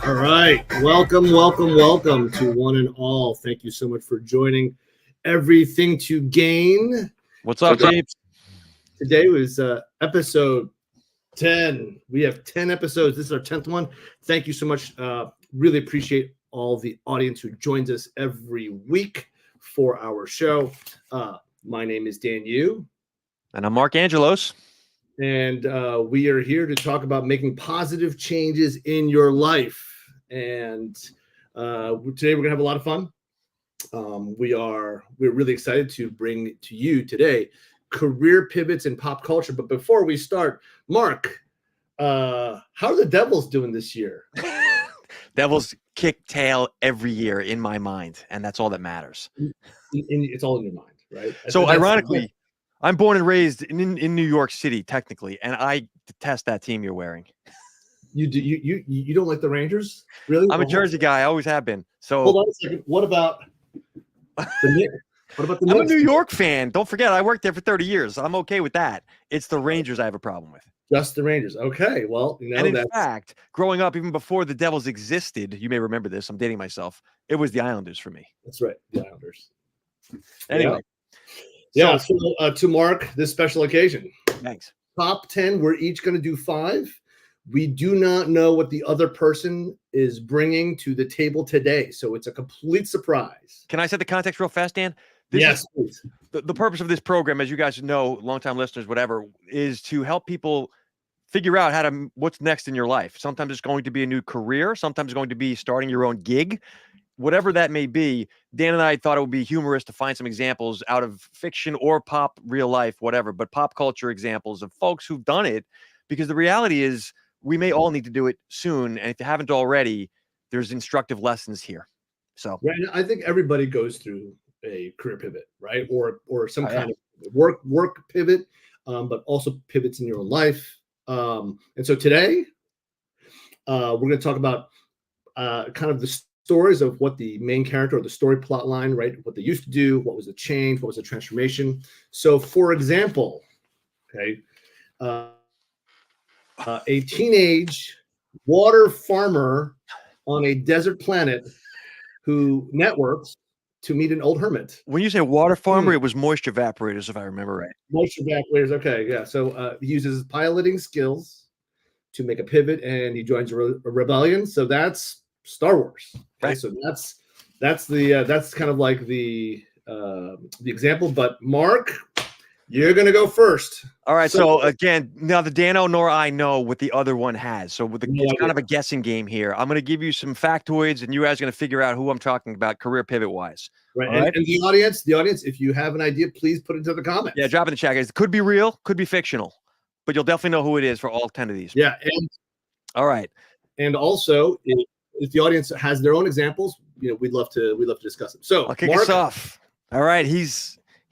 All right. Welcome to one and all. Thank you so much for joining Everything to Gain. What's up, Jeeps? Today was episode 10. We have 10 episodes. This is our 10th one. Thank you so much. Really appreciate all the audience who joins us every week for our show. My name is Dan Yu. And I'm Mark Angelos. And we are here to talk about making positive changes in your life. And today we're gonna have a lot of fun. We're really excited to bring to you today career pivots in pop culture. But before we start, Mark, how are the Devils doing this year? Devils kick tail every year in my mind, and that's all that matters. It's all in your mind, right? So ironically, I'm born and raised in New York City, technically, and I detest that team you're wearing. You don't like the Rangers, really? I'm a Jersey guy. I always have been. So hold on a second. What about the Knicks? What about the Knicks? I'm a New York fan. Don't forget, I worked there for 30 years. I'm okay with that. It's the Rangers I have a problem with. Just the Rangers. Okay. Well, and in fact, growing up, even before the Devils existed, you may remember this. I'm dating myself. It was the Islanders for me. That's right. The Islanders. Anyway. Yeah. So to mark this special occasion. Thanks. Top 10. We're each going to do 5. We do not know what the other person is bringing to the table today, so it's a complete surprise. Can I set the context real fast, Dan? Yes, please. The purpose of this program, as you guys know, longtime listeners, whatever, is to help people figure out what's next in your life. Sometimes it's going to be a new career. Sometimes it's going to be starting your own gig. Whatever that may be, Dan and I thought it would be humorous to find some examples out of fiction or pop, real life, whatever, but pop culture examples of folks who've done it, because the reality is we may all need to do it soon. And if you haven't already, there's instructive lessons here. So right, I think everybody goes through a career pivot, right? Or some kind of work pivot, but also pivots in your own life. And so today, we're going to talk about kind of the stories of what the main character or the story plot line, right? What they used to do, what was the change, what was the transformation. So for example, okay, a teenage water farmer on a desert planet who networks to meet an old hermit. When you say water farmer, it was moisture evaporators, if I remember right. Moisture evaporators, okay, yeah. So he uses piloting skills to make a pivot, and he joins a rebellion. So that's Star Wars. Okay? Right. So that's kind of like the example. But Mark, you're going to go first. All right. So again, neither Dano nor I know what the other one has. So it's kind of a guessing game here. I'm going to give you some factoids, and you guys are going to figure out who I'm talking about career pivot wise. Right. And the audience, if you have an idea, please put it into the comments. Yeah, drop in the chat, guys. It could be real, could be fictional, but you'll definitely know who it is for all 10 of these. Yeah. All right. And also, if the audience has their own examples, we'd love to discuss them. So I'll kick us off. All right. He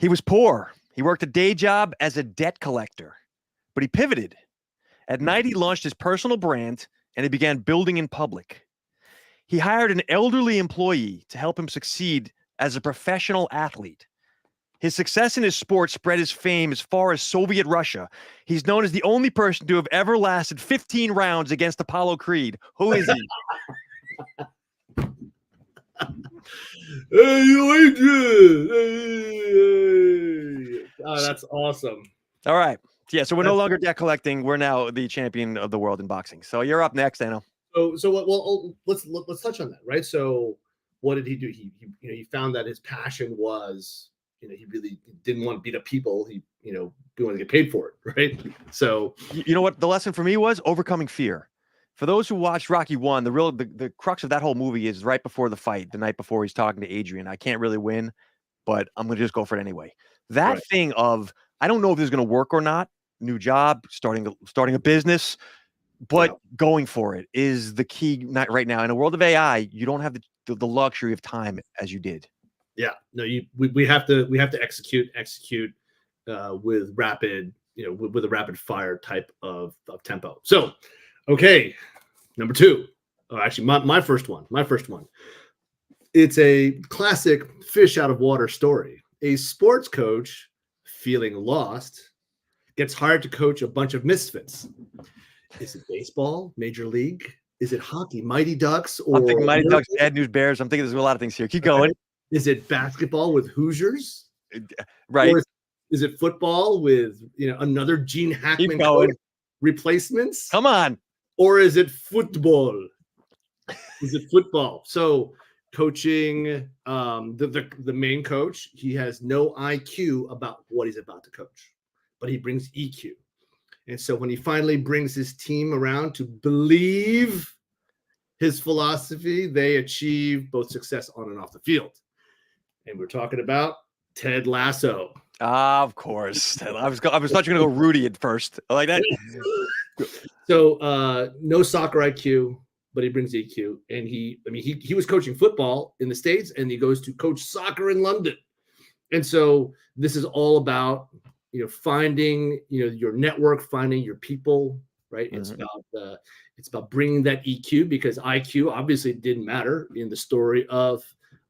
was poor. He worked a day job as a debt collector, but he pivoted. At night, he launched his personal brand, and he began building in public. He hired an elderly employee to help him succeed as a professional athlete. His success in his sport spread his fame as far as Soviet Russia. He's known as the only person to have ever lasted 15 rounds against Apollo Creed. Who is he? Hey, you Adrian! Hey. Oh, that's awesome. All right. Yeah, so we're no longer debt collecting. We're now the champion of the world in boxing. So you're up next, Dano. So let's touch on that, right? So what did he do? He found that his passion was, he really didn't want to beat up people. He wanted to get paid for it, right? So you know what the lesson for me was? Overcoming fear. For those who watched Rocky 1, the crux of that whole movie is right before the fight, the night before he's talking to Adrian. I can't really win, but I'm going to just go for it anyway. That thing of, I don't know if this is going to work or not, new job, starting a business, but going for it is the key right now. In a world of AI, you don't have the luxury of time as you did. Yeah, no, we have to execute with rapid, with a rapid fire type of tempo. So, okay, number 2. Oh, actually, my first one. It's a classic fish out of water story. A sports coach feeling lost gets hired to coach a bunch of misfits. Is it baseball, major league, Is it hockey, Mighty Ducks, I'm or thinking Mighty Ducks, Bad News Bears. I'm thinking there's a lot of things here. Keep going. is it basketball with Hoosiers? Right. Or is it football with another Gene Hackman Keep going. replacements? Come on. Or is it football? Is it football? So coaching, the main coach, he has no IQ about what he's about to coach, but he brings EQ. And so when he finally brings his team around to believe his philosophy, they achieve both success on and off the field. And we're talking about Ted Lasso. Of course. I was thought you were going to go Rudy at first. I like that. So no soccer IQ, but he brings EQ. And he was coaching football in the States, and he goes to coach soccer in London. And so this is all about finding your network, finding your people, right? Mm-hmm. It's about bringing that EQ, because IQ obviously didn't matter in the story of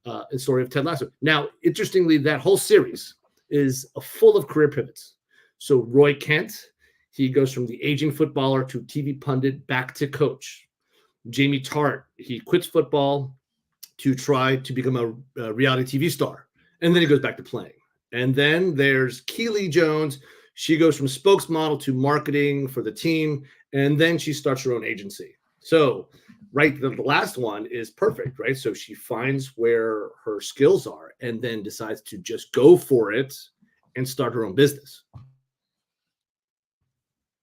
Ted Lasso. Now, interestingly, that whole series is full of career pivots. So Roy Kent, he goes from the aging footballer to TV pundit back to coach. Jamie Tart, he quits football to try to become a reality TV star, and then he goes back to playing. And then there's Keely Jones. She goes from spokesmodel to marketing for the team, and then she starts her own agency. So, right, the last one is perfect, right? So she finds where her skills are and then decides to just go for it and start her own business.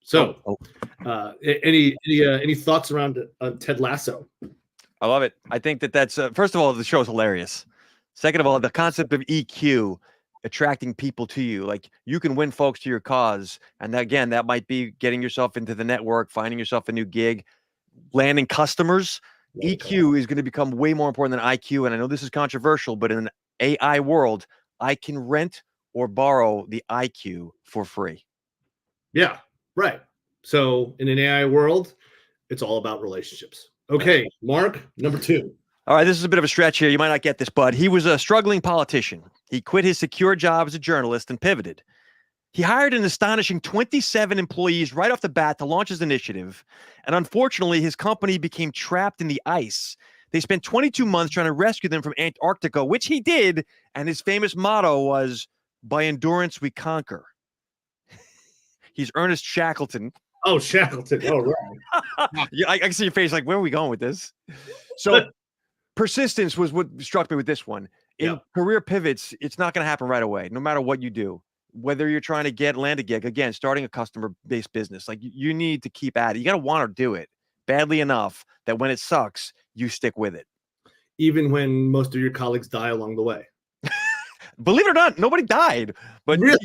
So, any thoughts around Ted Lasso? I love it. I think that's first of all, the show is hilarious. Second of all, the concept of EQ, attracting people to you. Like, you can win folks to your cause. And again, that might be getting yourself into the network, finding yourself a new gig, landing customers. EQ is going to become way more important than IQ. And I know this is controversial, but in an AI world, I can rent or borrow the IQ for free. Yeah, right. So in an AI world, it's all about relationships. Okay, Mark, number 2. All right, this is a bit of a stretch here. You might not get this, bud. He was a struggling politician. He quit his secure job as a journalist and pivoted. He hired an astonishing 27 employees right off the bat to launch his initiative. And unfortunately, his company became trapped in the ice. They spent 22 months trying to rescue them from Antarctica, which he did. And his famous motto was, "By endurance, we conquer." He's Ernest Shackleton. Oh, Shackleton. Oh, right. Yeah, I can see your face like, where are we going with this? So persistence was what struck me with this one. In career pivots, it's not going to happen right away, no matter what you do. Whether you're trying to land a gig, again, starting a customer-based business, like, you need to keep at it. You got to want to do it badly enough that when it sucks, you stick with it. Even when most of your colleagues die along the way. Believe it or not, nobody died. But really?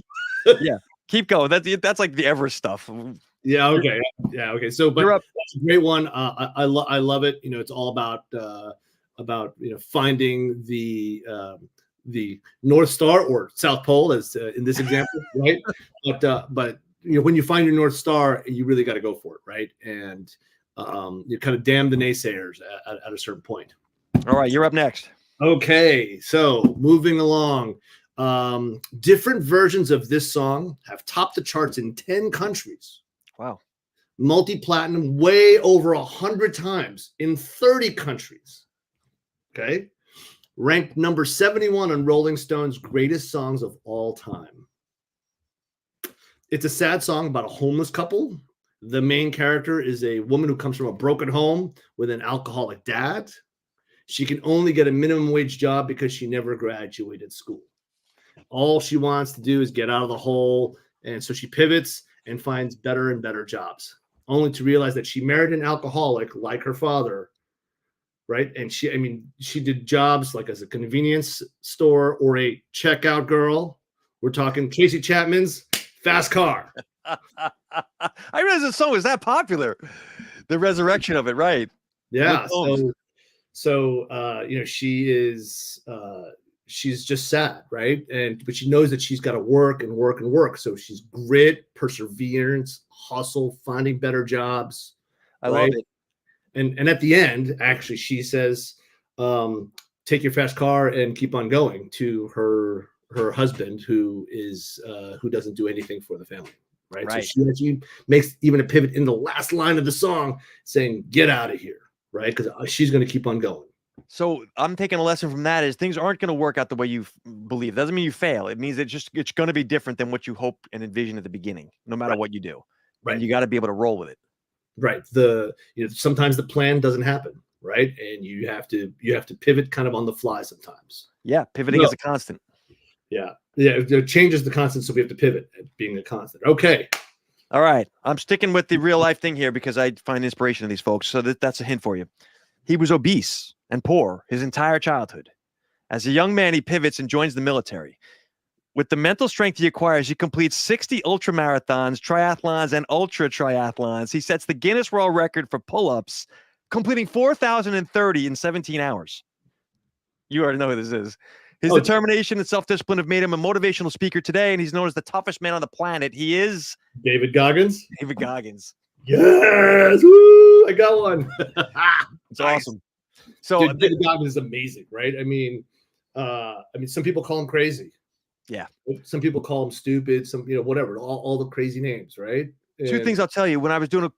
Yeah, keep going. That's like the Everest stuff. Yeah. Okay. Yeah. Okay. So, but that's a great one. I love it. It's all about finding the North Star or South Pole, as in this example, right? But when you find your North Star, you really got to go for it, right? And you kind of damn the naysayers at a certain point. All right, you're up next. Okay, so moving along. Different versions of this song have topped the charts in 10 countries. Wow. Multi-platinum way over 100 times in 30 countries. Okay. Ranked number 71 on Rolling Stone's greatest songs of all time. It's a sad song about a homeless couple. The main character is a woman who comes from a broken home with an alcoholic dad. She can only get a minimum wage job because she never graduated school. All she wants to do is get out of the hole. And so she pivots and finds better and better jobs, only to realize that she married an alcoholic like her father, right? And she did jobs like as a convenience store or a checkout girl. We're talking Tracy Chapman's Fast Car. I realized the song was that popular. The resurrection of it, right? Yeah. So she is she's just sad, right? But she knows that she's got to work and work and work. So she's grit, perseverance, hustle, finding better jobs. I love it. And at the end, actually, she says, take your fast car and keep on going, to her husband, who doesn't do anything for the family. Right. So she makes even a pivot in the last line of the song saying, get out of here. right? Because she's going to keep on going. So I'm taking a lesson from that is things aren't going to work out the way you believe. Doesn't mean you fail. It means it's going to be different than what you hope and envision at the beginning, no matter what you do. Right. And you got to be able to roll with it. Right. Sometimes the plan doesn't happen, right? And you have to pivot kind of on the fly sometimes. Yeah, pivoting is a constant. Yeah. It changes the constant, so we have to pivot at being a constant. Okay. All right. I'm sticking with the real life thing here because I find inspiration in these folks. So that's a hint for you. He was obese and poor his entire childhood. As a young man, he pivots and joins the military. With the mental strength he acquires, he completes 60 ultra marathons, triathlons, and ultra triathlons. He sets the Guinness World Record for pull-ups, completing 4,030 in 17 hours. You already know who this is. His determination and self-discipline have made him a motivational speaker today, and he's known as the toughest man on the planet. He is David Goggins. David Goggins. Yes, woo! I got one. It's awesome. So dude, David Goggins is amazing, right? I mean, some people call him crazy. Yeah. Some people call him stupid. Some, whatever, all the crazy names, right? Two things I'll tell you when I was doing a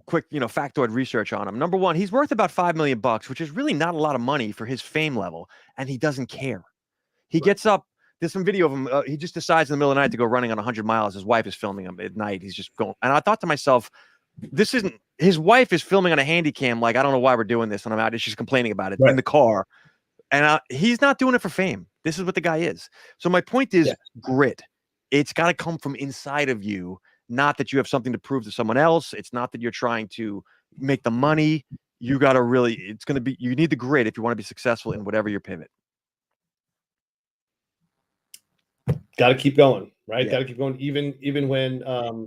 quick, factoid research on him. Number one, he's worth about $5 million, which is really not a lot of money for his fame level, and he doesn't care. He gets up. There's some video of him. He just decides in the middle of the night to go running on 100 miles. His wife is filming him at night. He's just going. And I thought to myself, this isn't. His wife is filming on a handy cam. Like, I don't know why we're doing this. And I'm out. She's complaining about it in the car. And he's not doing it for fame. This is what the guy is. So my point is grit. It's got to come from inside of you. Not that you have something to prove to someone else. It's not that you're trying to make the money. You got to really. It's going to be. You need the grit if you want to be successful in whatever your pivot. Got to keep going, right? Got to keep going, even when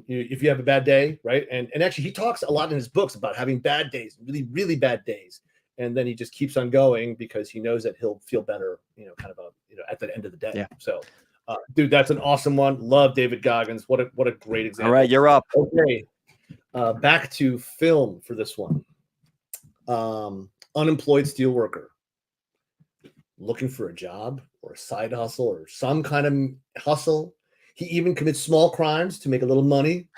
if you have a bad day, right? And actually, he talks a lot in his books about having bad days, really, really bad days, and then he just keeps on going because he knows that he'll feel better, kind of at the end of the day. Yeah. So, dude, that's an awesome one. Love David Goggins. What a great example. All right, you're up. Okay, back to film for this one. Unemployed steelworker. Looking for a job or a side hustle or some kind of hustle. He even commits small crimes to make a little money.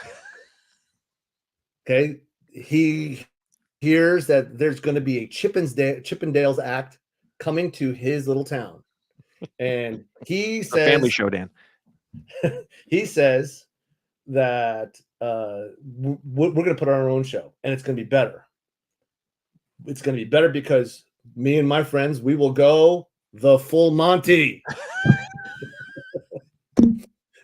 Okay. He hears that there's going to be a Chippendales Act coming to his little town. And he says, a family show, Dan. He says that we're going to put on our own show and it's going to be better. It's going to be better because me and my friends, we will go the full Monty.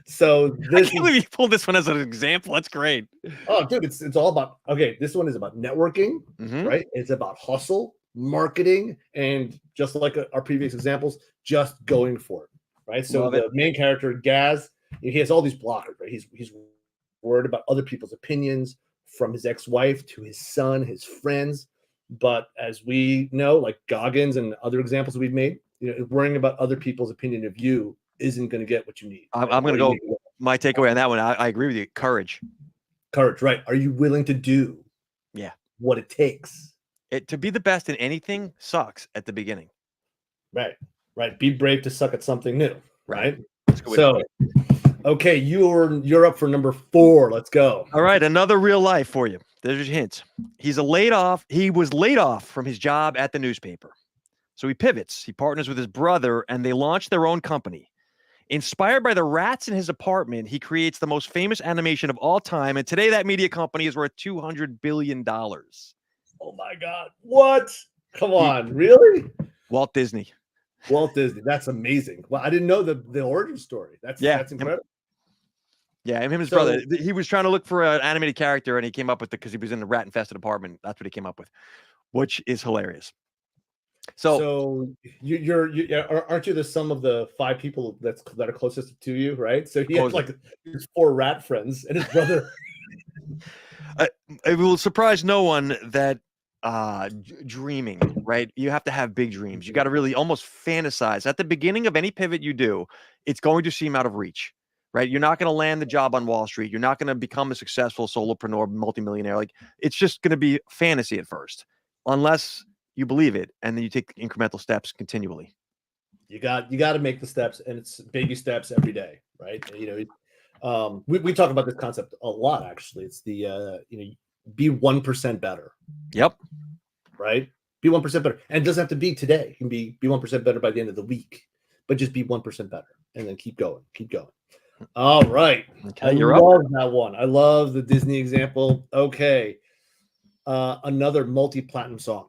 So I can't believe you pulled this one as an example. That's great. Oh, dude, it's all about this one is about networking, right? It's about hustle, marketing, and just like our previous examples, just going for it, right? So the main character, Gaz, he has all these blockers, right? He's worried about other people's opinions, from his ex-wife to his son, his friends. But as we know, like Goggins and other examples we've made, worrying about other people's opinion of you isn't going to get what you need. I'm going to go. My takeaway on that one, I agree with you. Courage, right? Are you willing to do? What it takes. To be the best in anything sucks at the beginning. Right. Be brave to suck at something new. Right. So, okay, you're up for number 4. Let's go. All right, another real life for you. There's your hints. He was laid off from his job at the newspaper. So he pivots. He partners with his brother, and they launch their own company. Inspired by the rats in his apartment, he creates the most famous animation of all time. And today, that media company is worth $200 billion. Oh, my God. What? Come on. Really? Walt Disney. That's amazing. Well, I didn't know the origin story. That's incredible. Yeah, him and his brother. He was trying to look for an animated character, and he came up with it because he was in a rat-infested apartment. That's what he came up with, which is hilarious. So aren't you the sum of the 5 people that are closest to you, right? So he has like his 4 rat friends and his brother. It will surprise no one that dreaming, right? You have to have big dreams. You got to really almost fantasize. At the beginning of any pivot you do, it's going to seem out of reach, right? You're not going to land the job on Wall Street. You're not going to become a successful solopreneur, multimillionaire. Like, it's just going to be fantasy at first, unless you believe it, and then you take incremental steps continually. You got to make the steps, and it's baby steps every day, right? We talk about this concept a lot, actually. It's the be 1% better. Yep. right? Be 1% better. And it doesn't have to be today. It can be 1% better by the end of the week, but just be 1% better and then keep going, keep going. All right. Okay, I you're up. love that one. I love the Disney example. Okay. Another multi-platinum song,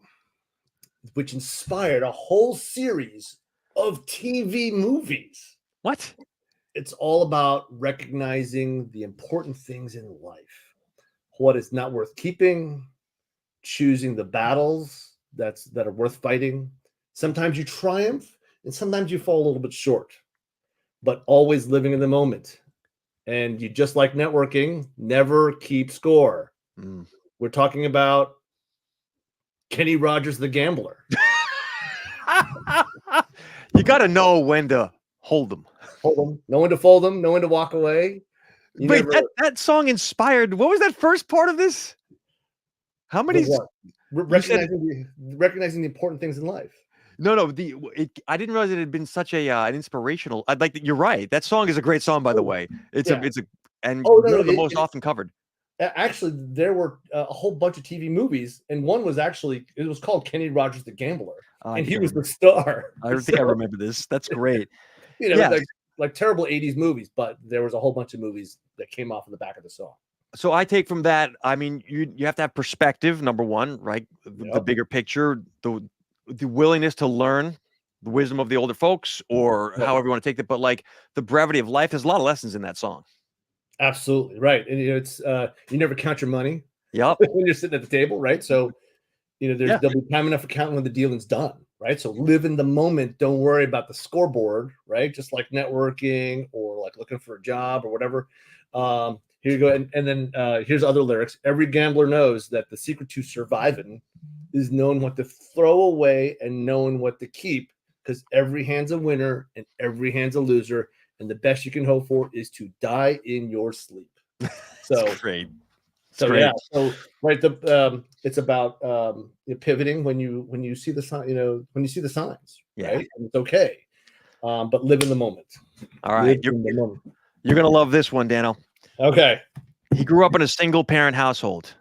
which inspired a whole series of TV movies. What? It's all about recognizing the important things in life. What is not worth keeping, choosing the battles that are worth fighting. Sometimes you triumph and sometimes you fall a little bit short, but always living in the moment. And you just like networking, never keep score. We're talking about Kenny Rogers, the gambler. You got to know when to hold them. Hold them. Know when to fold them. Know when to walk away. Wait, that song inspired. What was that first part of this? How many? Recognizing the important things in life. No. I didn't realize it had been such an inspirational. I'd like that. You're right. That song is a great song, by the way. It's one of the most often covered. Actually, there were a whole bunch of TV movies, and one was it was called Kenny Rogers, the Gambler, and he was the star. I think I remember this. That's great. Like terrible 80s movies, but there was a whole bunch of movies that came off of the back of the song. So I take from that, I mean, you have to have perspective, number one, right? The bigger picture, the willingness to learn the wisdom of the older folks, or however you want to take it, but like the brevity of life. There's a lot of lessons in that song. Absolutely right. And it's you never count your money. Yep. When you're sitting at the table, right? So there'll be time enough for counting when the dealing's done, right? So live in the moment. Don't worry about the scoreboard, right? Just like networking or like looking for a job or whatever. Here you go. And then here's other lyrics. Every gambler knows that the secret to surviving is knowing what to throw away and knowing what to keep, because every hand's a winner and every hand's a loser. And the best you can hope for is to die in your sleep. So great. So great. So right, it's about pivoting when you see the sign, when you see the signs, right? And it's okay, but live in the moment. All right, you're gonna love this one, Dano. Okay. He grew up in a single-parent household.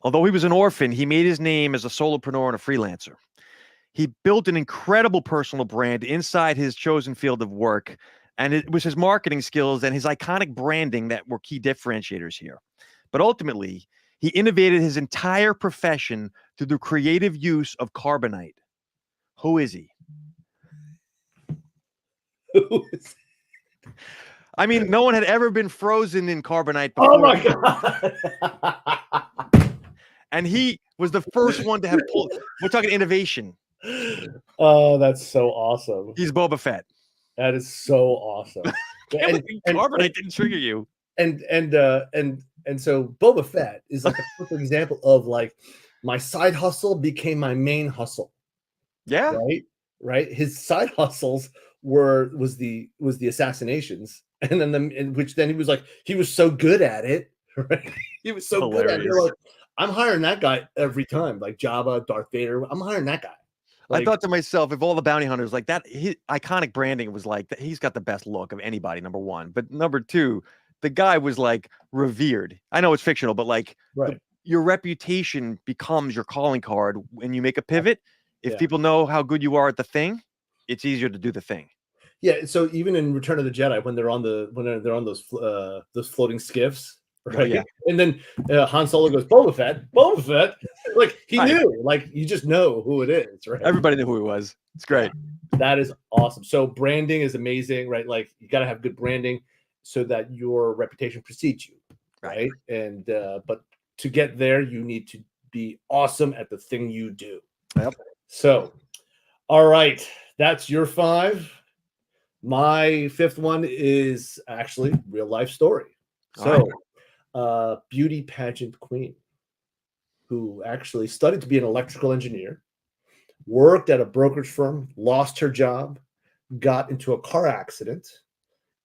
Although he was an orphan, he made his name as a solopreneur and a freelancer. He built an incredible personal brand inside his chosen field of work. And it was his marketing skills and his iconic branding that were key differentiators here. But ultimately, he innovated his entire profession through the creative use of carbonite. Who is he? I mean, no one had ever been frozen in carbonite before. Oh my God. And he was the first one to have pulled. We're talking innovation. Oh, that's so awesome. He's Boba Fett. That is so awesome. Carbonite didn't trigger you. And so Boba Fett is like a perfect example of like my side hustle became my main hustle. Yeah. Right. His side hustles was the assassinations, and then which then he was so good at it. Right. He was so hilarious. Good at it. You're like, I'm hiring that guy every time. Like Jabba, Darth Vader. I'm hiring that guy. I thought to myself, if all the bounty hunters like that, his iconic branding was like, he's got the best look of anybody, number one. But number two, the guy was like revered. I know it's fictional, but like your reputation becomes your calling card when you make a pivot. If people know how good you are at the thing, it's easier to do the thing. Yeah. So even in Return of the Jedi, when they're on those floating skiffs, right? And then Han Solo goes, Boba Fett. Like he knew, like you just know who it is, right? Everybody knew who it was. It's great. That is awesome. So branding is amazing, right? Like you got to have good branding so that your reputation precedes you, right? And but to get there, you need to be awesome at the thing you do. Yep. So, all right, that's your 5. My 5th one is actually real life story. So, beauty pageant queen who actually studied to be an electrical engineer, worked at a brokerage firm, lost her job, got into a car accident,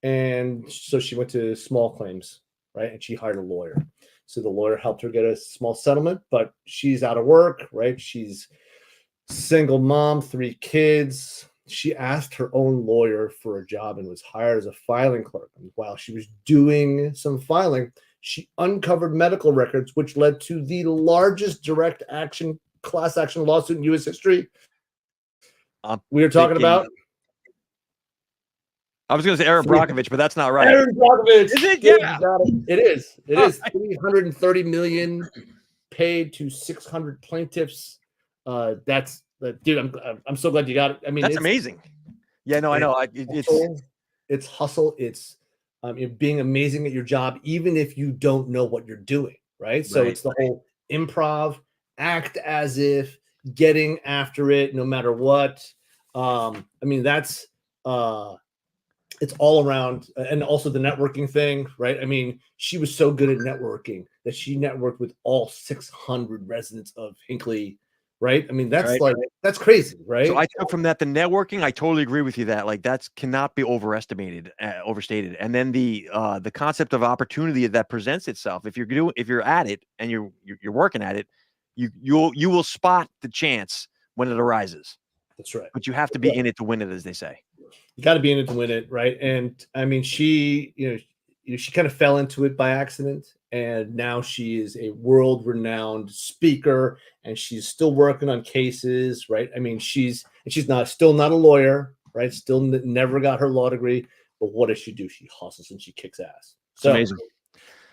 and so she went to small claims, right? And she hired a lawyer. So the lawyer helped her get a small settlement, but she's out of work, right? She's single mom, 3 kids. She asked her own lawyer for a job and was hired as a filing clerk. And while she was doing some filing, she uncovered medical records, which led to the largest direct action class action lawsuit in U.S. history I'm we are talking thinking- about? I was going to say Aaron Brockovich, but that's not right. Aaron Brockovich. Is it? Yeah, Yeah. you got it. It is. It All is. 330 million paid to 600 plaintiffs. That's dude. I'm so glad you got it. I mean, That's it's amazing. Yeah, no, I know. It's hustle. It's being amazing at your job, even if you don't know what you're doing. Right. So it's the whole improv, act as if, getting after it, no matter what. I mean, that's it's all around, and also the networking thing, right? I mean, she was so good at networking that she networked with all 600 residents of Hinckley, right? I mean, that's that's crazy, right? So I took from that the networking. I totally agree with you that like that's cannot be overstated. And then the concept of opportunity that presents itself. If you're at it and you're working at it, you will spot the chance when it arises. That's right. But you have to be in it to win it, as they say. You got to be in it to win it, right? And I mean, she she kind of fell into it by accident, and now she is a world-renowned speaker, and she's still working on cases, right? I mean, she's still not a lawyer, right? Still never got her law degree, but what does she do? She hustles and she kicks ass. So it's amazing.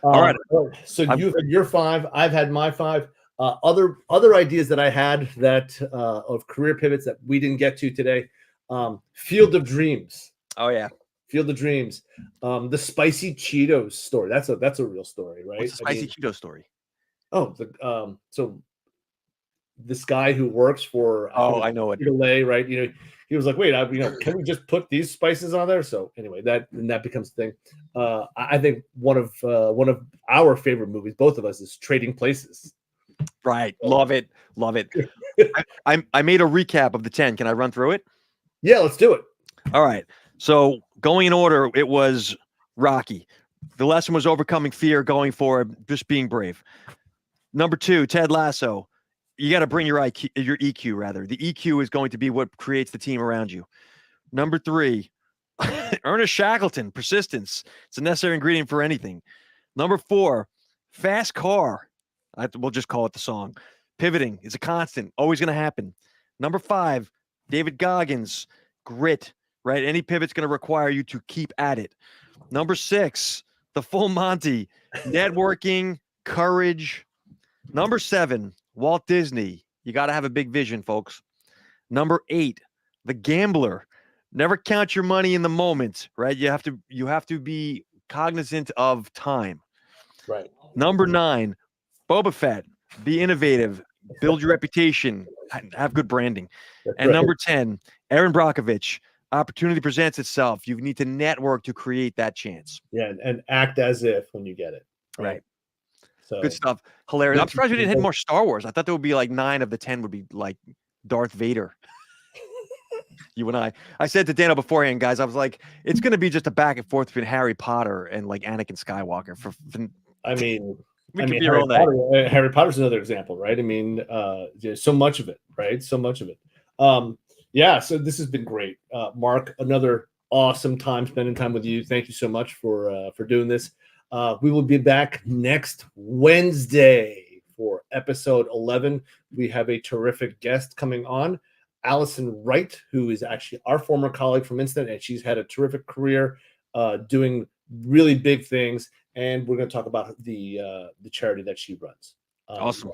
All right. So you've had your 5. I've had my 5. Other ideas that I had that of career pivots that we didn't get to today. Field of Dreams. Oh yeah. Field of Dreams. The spicy Cheetos story. That's a real story, right? What's the spicy Cheetos story? Oh, so this guy who works for I know it. Frito-Lay, right? He was like, wait, can we just put these spices on there? So anyway, that becomes the thing. I think one of our favorite movies, both of us, is Trading Places. Right. Love it. I made a recap of the 10. Can I run through it? Yeah, let's do it. All right. So going in order, it was Rocky. The lesson was overcoming fear, going forward, just being brave. Number 2, Ted Lasso. You got to bring your EQ rather. The EQ is going to be what creates the team around you. Number 3, Ernest Shackleton, persistence. It's a necessary ingredient for anything. Number 4, fast car. We'll just call it the song. Pivoting is a constant, always going to happen. Number 5, David Goggins, grit, right? Any pivot's going to require you to keep at it. Number 6, the full Monty, networking, courage. Number 7, Walt Disney. You got to have a big vision, folks. Number 8, the gambler. Never count your money in the moment, right? You have to be cognizant of time. Right. Number 9, Boba Fett. Be innovative, build your reputation, have good branding. And number 10, Aaron Brockovich. Opportunity presents itself. You need to network to create that chance. Yeah, and act as if when you get it. Right. So good stuff. Hilarious. I'm surprised we didn't hit more Star Wars. I thought there would be like 9 of the 10 would be like Darth Vader. You and I said to Dano beforehand, guys, I was like, it's going to be just a back and forth between Harry Potter and like Anakin Skywalker. Harry Potter's another example, right? I mean, so much of it, right? So much of it. Yeah, so this has been great. Mark, another awesome time spending time with you. Thank you so much for doing this. We will be back next Wednesday for episode 11. We have a terrific guest coming on, Allison Wright, who is actually our former colleague from Instant, and she's had a terrific career doing really big things. And we're going to talk about the charity that she runs. Awesome.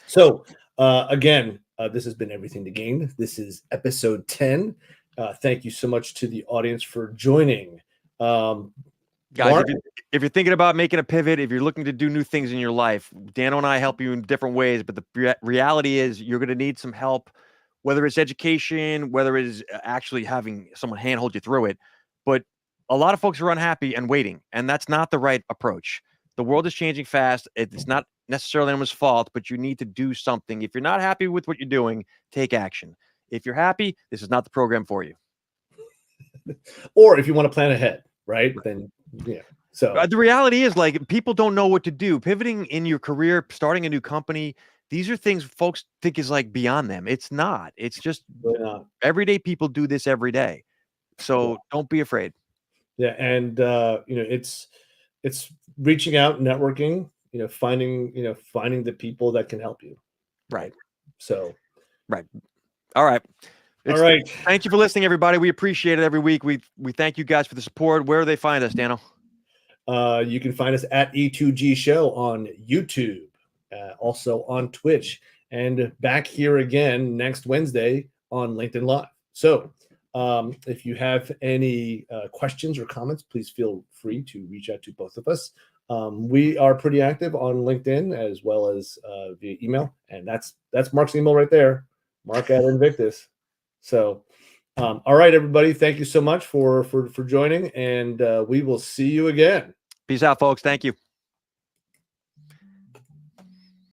So again, this has been Everything to Gain. This is episode 10. Thank you so much to the audience for joining. Guys, if you're thinking about making a pivot, if you're looking to do new things in your life, Dano and I help you in different ways. But the reality is you're going to need some help, whether it's education, whether it is actually having someone handhold you through it. But a lot of folks are unhappy and waiting, and that's not the right approach. The world is changing fast. It's not necessarily anyone's fault, but you need to do something. If you're not happy with what you're doing, take action. If you're happy, this is not the program for you. Or if you want to plan ahead, right? Then, yeah. So the reality is, like, people don't know what to do. Pivoting in your career, starting a new company, these are things folks think is like beyond them. It's not. It's just everyday people do this every day. So don't be afraid. Yeah, and it's reaching out, networking, finding the people that can help you. Right. So, right. All right. All right. Thank you for listening, everybody. We appreciate it every week. We thank you guys for the support. Where do they find us, Dano? You can find us at E2G Show on YouTube, also on Twitch, and back here again next Wednesday on LinkedIn Live. So if you have any questions or comments, please feel free to reach out to both of us. We are pretty active on LinkedIn as well as via email, and that's Mark's email right there, Mark@Invictus. So, all right, everybody, thank you so much for joining, and we will see you again. Peace out, folks. Thank you.